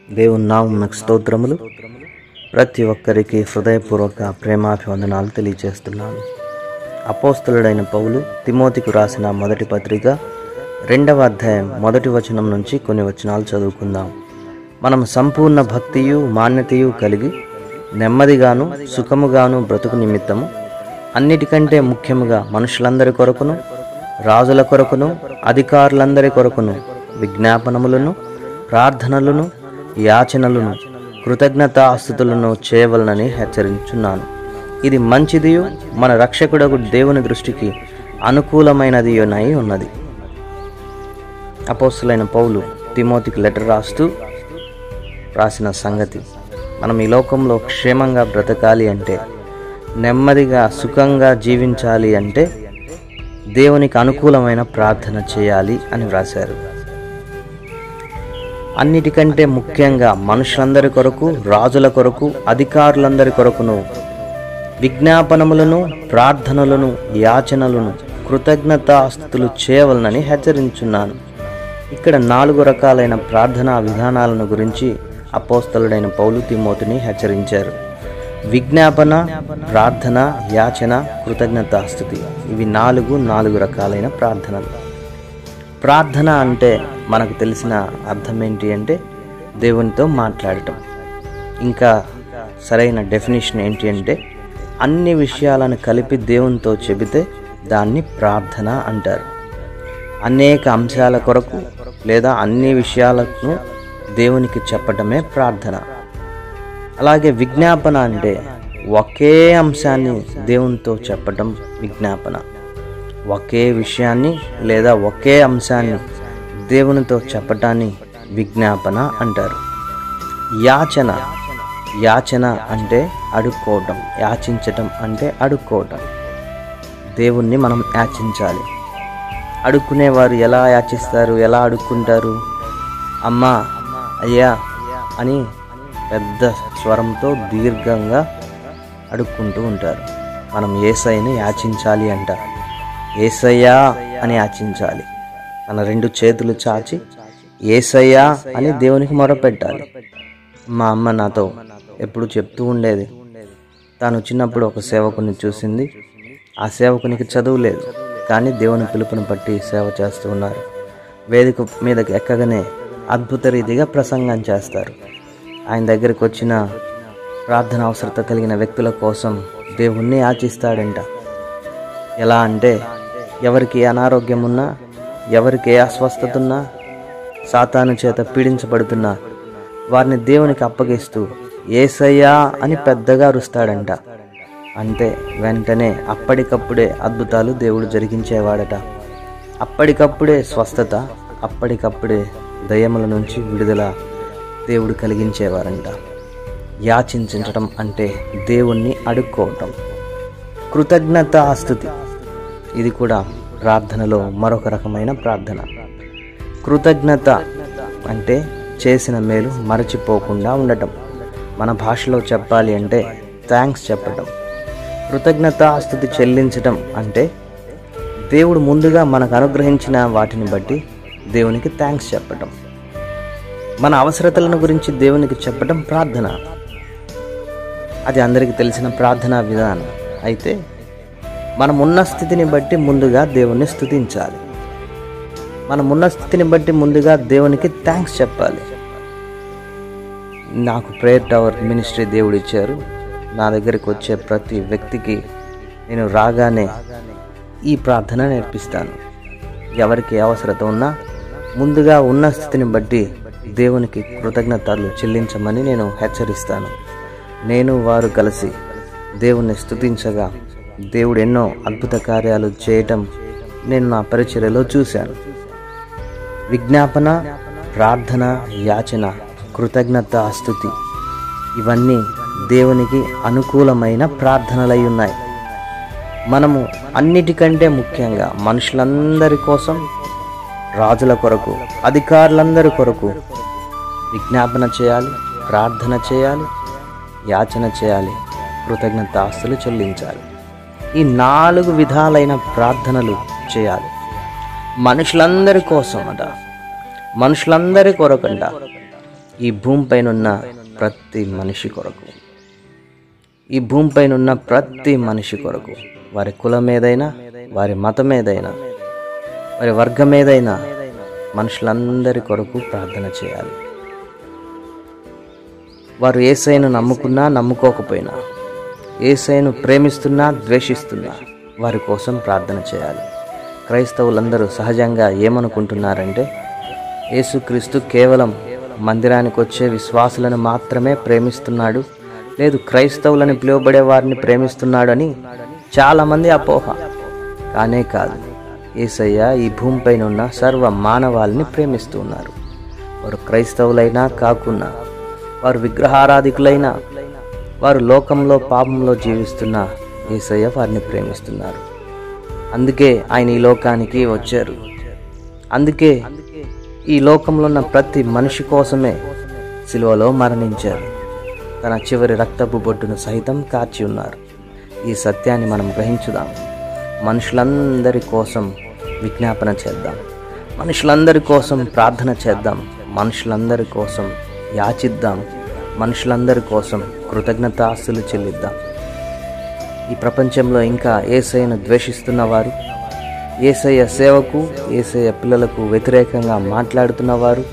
దేవుని నామమునకు స్తోత్రములు. ప్రతి ఒక్కరికి హృదయపూర్వక ప్రేమాభివందనాలు తెలియజేస్తున్నాను. అపోస్తలుడైన పౌలు తిమోతికి రాసిన మొదటి పత్రిక 2వ అధ్యాయం 1వ వచనం నుంచి కొన్ని వచనాలు చదువుకుందాం. మనం సంపూర్ణ భక్తియు మాన్యతయు కలిగి నెమ్మదిగాను సుఖముగాను బ్రతుకు నిమిత్తము అన్నిటికంటే ముఖ్యముగా మనుషులందరి కొరకును రాజుల కొరకును అధికారులందరి కొరకును విజ్ఞాపనములను ప్రార్థనలను యాచనలను కృతజ్ఞతాస్తుతులను చేయవలనని హెచ్చరించున్నాను. ఇది మంచిదియు మన రక్షకుడగు దేవుని దృష్టికి అనుకూలమైనదియునై ఉన్నది. అపోస్తలుడైన పౌలు తిమోతికి లెటర్ రాసిన సంగతి, మనం ఈ లోకంలో క్షేమంగా బ్రతకాలి అంటే, నెమ్మదిగా సుఖంగా జీవించాలి అంటే దేవునికి అనుకూలమైన ప్రార్థన చేయాలి అని వ్రాశారు. అన్నిటికంటే ముఖ్యంగా మనుషులందరి కొరకు రాజుల కొరకు అధికారులందరి కొరకును విజ్ఞాపనములను ప్రార్థనలను యాచనలను కృతజ్ఞతాస్తుతులు చేయవలనని హెచ్చరించున్నాను. ఇక్కడ 4 రకాలైన ప్రార్థనా విధానాలను గురించి అపోస్తలుడైన పౌలు తిమోతిని హెచ్చరించారు. విజ్ఞాపన, ప్రార్థన, యాచన, కృతజ్ఞతాస్తుతి, ఇవి 4 రకాలైన ప్రార్థనలు. ప్రార్థన అంటే మనకు తెలిసిన అర్థం ఏంటి అంటే దేవునితో మాట్లాడటం. ఇంకా సరైన డెఫినేషన్ ఏంటి అంటే అన్ని విషయాలను కలిపి దేవునితో చెబితే దాన్ని ప్రార్థన అంటారు. అనేక అంశాల కొరకు లేదా అన్ని విషయాలను దేవునికి చెప్పటమే ప్రార్థన. అలాగే విజ్ఞాపన అంటే ఒకే అంశాన్ని దేవునితో చెప్పటం విజ్ఞాపన. ఒకే విషయాన్ని లేదా ఒకే అంశాన్ని దేవునితో చెప్పటాన్ని విజ్ఞాపన అంటారు. యాచన అంటే అడుక్కోవటం, యాచించటం అంటే అడుక్కోవటం. దేవుణ్ణి మనం యాచించాలి. అడుక్కునేవారు ఎలా యాచిస్తారు, ఎలా అడుక్కుంటారు? అమ్మా, అయ్యా అని పెద్ద స్వరంతో దీర్ఘంగా అడుక్కుంటూ ఉంటారు. మనం యేసయ్యని యాచించాలి అంట. యేసయ్యా అని యాచించాలి. మన 2 చేతులు చాచి యేసయ్యా అని దేవునికి మొరపెట్టాలి. మా అమ్మ నాతో ఎప్పుడు చెప్తూ ఉండేది, తాను చిన్నప్పుడు ఒక సేవకుని చూసింది. ఆ సేవకునికి చదువు లేదు, కానీ దేవుని పిలుపుని బట్టి సేవ చేస్తూ ఉన్నారు. వేదిక మీదకి ఎక్కగానే అద్భుత రీతిగా ప్రసంగం చేస్తారు. ఆయన దగ్గరికి వచ్చిన ప్రార్థన అవసరత కలిగిన వ్యక్తుల కోసం దేవుణ్ణి యాచిస్తాడంట. ఎలా అంటే ఎవరికి అనారోగ్యం ఉన్నా, ఎవరికి అస్వస్థత ఉన్నా, సాతాను చేత పీడించబడుతున్నా వారిని దేవునికి అప్పగిస్తూ యేసయ్యా అని పెద్దగా అరుస్తాడంట. అంటే వెంటనే అప్పటికప్పుడే అద్భుతాలు దేవుడు జరిగించేవాడట. అప్పటికప్పుడే స్వస్థత, అప్పటికప్పుడే దయ్యముల నుంచి విడుదల దేవుడు కలిగించేవారంట. యాచించటం అంటే దేవుణ్ణి అడుక్కోవటం. కృతజ్ఞతాస్తుతి, ఇది కూడా ప్రార్థనలో మరొక రకమైన ప్రార్థన. కృతజ్ఞత అంటే చేసిన మేలు మరచిపోకుండా ఉండటం. మన భాషలో చెప్పాలి అంటే థ్యాంక్స్ చెప్పటం. కృతజ్ఞతాస్తుతి చెల్లించటం అంటే దేవుడు ముందుగా మనకు అనుగ్రహించిన వాటిని బట్టి దేవునికి థ్యాంక్స్ చెప్పటం. మన అవసరతలను గురించి దేవునికి చెప్పటం ప్రార్థన. అది అందరికీ తెలిసిన ప్రార్థనా విధానం. అయితే మనం ఉన్న స్థితిని బట్టి ముందుగా దేవుణ్ణి స్తుతించాలి. మనం ఉన్న స్థితిని బట్టి ముందుగా దేవునికి థ్యాంక్స్ చెప్పాలి. నాకు ప్రేయర్ టవర్ మినిస్ట్రీ దేవుడు ఇచ్చారు. నా దగ్గరికి వచ్చే ప్రతి వ్యక్తికి నేను రాగానే ఈ ప్రార్థన నేర్పిస్తాను. ఎవరికి అవసరత ఉన్నా ముందుగా ఉన్న స్థితిని బట్టి దేవునికి కృతజ్ఞతలు చెల్లించమని నేను హెచ్చరిస్తాను. నేను వారు కలిసి దేవుణ్ణి స్తుతించగా దేవుడు ఎన్నో అద్భుత కార్యాలు చేయటం నేను నా పరిచర్యలో చూశాను. విజ్ఞాపన, ప్రార్థన, యాచన, కృతజ్ఞతాస్తుతి, ఇవన్నీ దేవునికి అనుకూలమైన ప్రార్థనలై ఉన్నాయి. మనము అన్నిటికంటే ముఖ్యంగా మనుషులందరి కోసం, రాజుల కొరకు, అధికారులందరి కొరకు విజ్ఞాపన చేయాలి, ప్రార్థన చేయాలి, యాచన చేయాలి, కృతజ్ఞతాస్తులు చెల్లించాలి. ఈ 4 విధాలైన ప్రార్థనలు చేయాలి. మనుషులందరి కోసం అట, మనుషులందరి కొరకంట. ఈ భూమిపైనున్న ప్రతి మనిషి కొరకు, ఈ భూమిపైనున్న ప్రతి మనిషి కొరకు, వారి కులం ఏదైనా, వారి మతం ఏదైనా, వారి వర్గం ఏదైనా, మనుషులందరి కొరకు ప్రార్థన చేయాలి. వారు యేసయ్యను నమ్ముకున్నా నమ్ముకోకపోయినా, యేసయ్యను ప్రేమిస్తున్నా ద్వేషిస్తున్నా వారి కోసం ప్రార్థన చేయాలి. క్రైస్తవులందరూ సహజంగా ఏమనుకుంటున్నారంటే, యేసుక్రీస్తు కేవలం మందిరానికి వచ్చే విశ్వాసులను మాత్రమే ప్రేమిస్తున్నాడు, లేదు క్రైస్తవులని పిలువబడే వారిని ప్రేమిస్తున్నాడు అని చాలామంది అపోహ. కానే కాదు, యేసయ్య ఈ భూమిపైన ఉన్న సర్వ మానవాళిని ప్రేమిస్తూ ఉన్నారు. వారు క్రైస్తవులైనా కాకున్నా, వారు విగ్రహారాధికులైనా, వారు లోకంలో పాపంలో జీవిస్తున్న యేసయ్య వారిని ప్రేమిస్తున్నారు. అందుకే ఆయన ఈ లోకానికి వచ్చారు. అందుకే ఈ లోకంలో ఉన్న ప్రతి మనిషి కోసమే సిలువలో మరణించారు. తన చివరి రక్తపు బొట్టును సైతం కార్చి ఉన్నారు. ఈ సత్యాన్ని మనం గ్రహించుదాం. మనుషులందరి కోసం విజ్ఞాపన చేద్దాం, మనుషులందరి కోసం ప్రార్థన చేద్దాం, మనుషులందరి కోసం యాచిద్దాం, మనుషులందరి కోసం కృతజ్ఞతాస్తులు చెల్లిద్దాం. ఈ ప్రపంచంలో ఇంకా యేసయ్యను ద్వేషిస్తున్నవారు, యేసయ్య సేవకు, యేసయ్య పిల్లలకు వ్యతిరేకంగా మాట్లాడుతున్నవారు,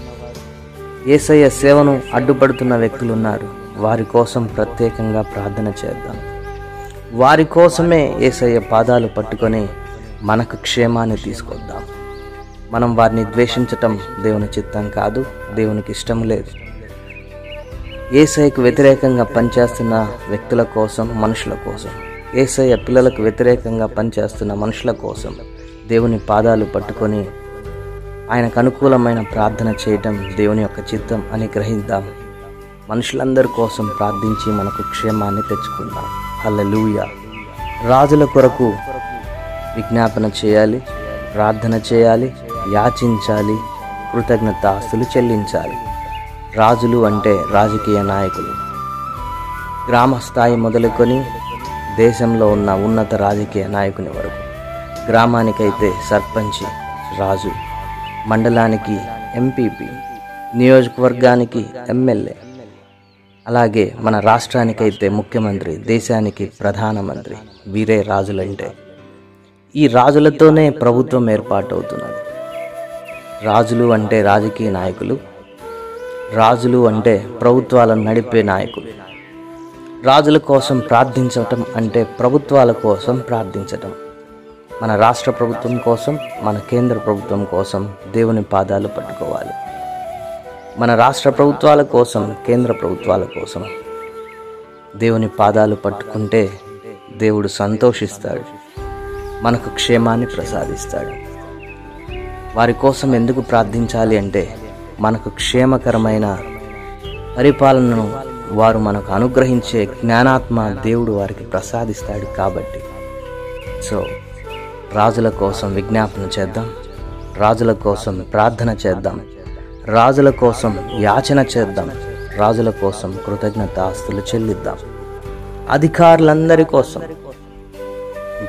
యేసయ్య సేవను అడ్డుపడుతున్న వ్యక్తులు ఉన్నారు. వారి కోసం ప్రత్యేకంగా ప్రార్థన చేద్దాం. వారి కోసమే యేసయ్య పాదాలు పట్టుకొని మనకు క్షేమాన్ని తీసుకొద్దాం. మనం వారిని ద్వేషించటం దేవుని చిత్తం కాదు, దేవునికి ఇష్టం లేదు. యేసయ్యకు వ్యతిరేకంగా పనిచేస్తున్న వ్యక్తుల కోసం, మనుషుల కోసం, యేసయ్య పిల్లలకు వ్యతిరేకంగా పనిచేస్తున్న మనుషుల కోసం దేవుని పాదాలు పట్టుకొని ఆయనకు అనుకూలమైన ప్రార్థన చేయటం దేవుని యొక్క చిత్తం అని గ్రహిద్దాం. మనుషులందరి కోసం ప్రార్థించి మనకు క్షేమాన్ని తెచ్చుకుందాం. హల్లెలూయా. రాజుల కొరకు విజ్ఞాపన చేయాలి, ప్రార్థన చేయాలి, యాచించాలి, కృతజ్ఞతాస్తులు చెల్లించాలి. రాజులు అంటే రాజకీయ నాయకులు. గ్రామ స్థాయి మొదలుకొని దేశంలో ఉన్న ఉన్నత రాజకీయ నాయకుని వరకు. గ్రామానికైతే సర్పంచి రాజు, మండలానికి ఎంపీపీ, నియోజకవర్గానికి ఎమ్మెల్యే, అలాగే మన రాష్ట్రానికైతే ముఖ్యమంత్రి, దేశానికి ప్రధానమంత్రి. వీరే రాజులంటే. ఈ రాజులతోనే ప్రభుత్వం ఏర్పాటవుతున్నది. రాజులు అంటే రాజకీయ నాయకులు, రాజులు అంటే ప్రభుత్వాలను నడిపే నాయకులు. రాజుల కోసం ప్రార్థించటం అంటే ప్రభుత్వాల కోసం ప్రార్థించటం. మన రాష్ట్ర ప్రభుత్వం కోసం, మన కేంద్ర ప్రభుత్వం కోసం దేవుని పాదాలు పట్టుకోవాలి. మన రాష్ట్ర ప్రభుత్వాల కోసం, కేంద్ర ప్రభుత్వాల కోసం దేవుని పాదాలు పట్టుకుంటే దేవుడు సంతోషిస్తాడు, మనకు క్షేమాన్ని ప్రసాదిస్తాడు. వారి కోసం ఎందుకు ప్రార్థించాలి అంటే, మనకు క్షేమకరమైన పరిపాలనను వారు మనకు అనుగ్రహించే జ్ఞానాత్మ దేవుడు వారికి ప్రసాదిస్తాడు కాబట్టి. సో రాజుల కోసం విజ్ఞాపన చేద్దాం, రాజుల కోసం ప్రార్థన చేద్దాం, రాజుల కోసం యాచన చేద్దాం, రాజుల కోసం కృతజ్ఞతాస్తులు చెల్లిద్దాం. అధికారులందరి కోసం,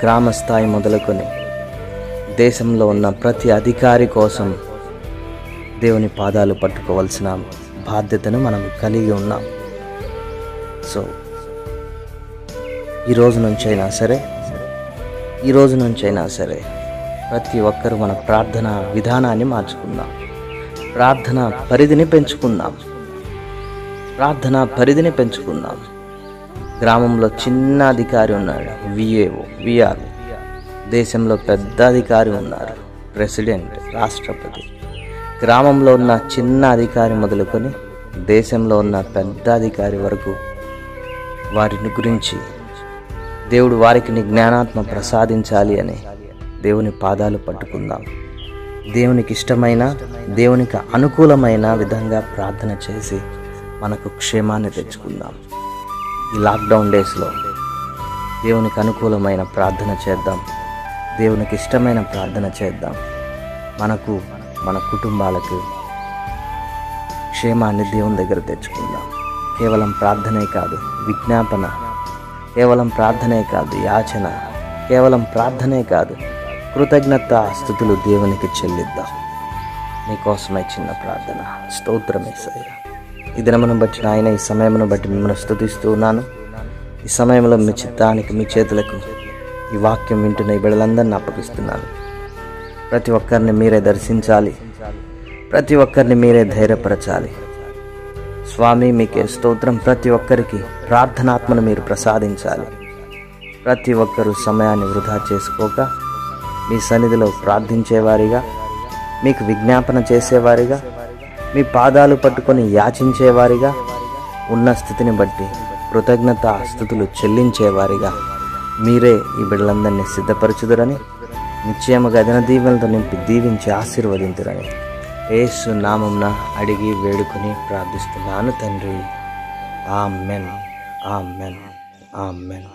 గ్రామ స్థాయి మొదలుకొని దేశంలో ఉన్న ప్రతి అధికారి కోసం దేవుని పాదాలు పట్టుకోవాల్సిన బాధ్యతను మనం కలిగి ఉన్నాం. సో ఈ రోజు నుంచైనా సరే ప్రతి ఒక్కరూ మన ప్రార్థన విధానాన్ని మార్చుకుందాం, ప్రార్థన పరిధిని పెంచుకుందాం. గ్రామంలో చిన్న అధికారి ఉన్నాడు, విఏఓ, విఆర్ఓ. దేశంలో పెద్ద అధికారి ఉన్నారు, ప్రెసిడెంట్, రాష్ట్రపతి. గ్రామంలో ఉన్న చిన్న అధికారి మొదలుకొని దేశంలో ఉన్న పెద్ద అధికారి వరకు వారిని గురించి దేవుడు వారికి జ్ఞానాత్మ ప్రసాదించాలి అని దేవుని పాదాలు పట్టుకుందాం. దేవునికి ఇష్టమైన, దేవునికి అనుకూలమైన విధంగా ప్రార్థన చేసి మనకు క్షేమాన్ని తెచ్చుకుందాం. ఈ లాక్డౌన్ డేస్లో దేవునికి అనుకూలమైన ప్రార్థన చేద్దాం, దేవునికి ఇష్టమైన ప్రార్థన చేద్దాం. మనకు, మన కుటుంబాలకు క్షేమాన్ని దేవుని దగ్గర తెచ్చుకుందాం. కేవలం ప్రార్థనే కాదు విజ్ఞాపన, కేవలం ప్రార్థనే కాదు యాచన, కేవలం ప్రార్థనే కాదు కృతజ్ఞత స్తుతులు దేవునికి చెల్లిద్దాం. నీకోసమే చిన్న ప్రార్థన. స్తోత్రం యేసయ్యా. ఈ దినమును బట్టి నాయన, ఈ సమయమును బట్టి మిమ్మల్ని స్తుతిస్తూ ఉన్నాను. ఈ సమయంలో మీ చిత్తానికి, మీ చేతులకు ఈ వాక్యం వింటున్న ఈ బిడ్డలందరినీ అప్పగిస్తున్నాను. ప్రతి ఒక్కరిని మీరే దర్శించాలి, ప్రతి ఒక్కరిని మీరే ధైర్యపరచాలి. స్వామి, మీకే స్తోత్రం. ప్రతి ఒక్కరికి ప్రార్థనాత్మను మీరు ప్రసాదించాలి. ప్రతి ఒక్కరూ సమయాన్ని వృధా చేసుకోక మీ సన్నిధిలో ప్రార్థించేవారిగా, మీకు విజ్ఞాపన చేసేవారిగా, మీ పాదాలు పట్టుకొని యాచించేవారిగా, ఉన్న స్థితిని బట్టి కృతజ్ఞత స్తుతులు చెల్లించేవారిగా మీరే ఈ బిడ్డలందరినీ సిద్ధపరచుదురని, నిశ్చయముగా దిన దీవెనలతో నింపి దీవించి ఆశీర్వదించురని యేసు నామమున అడిగి వేడుకొని ప్రార్థిస్తున్నాను తండ్రి. Amen, amen, amen.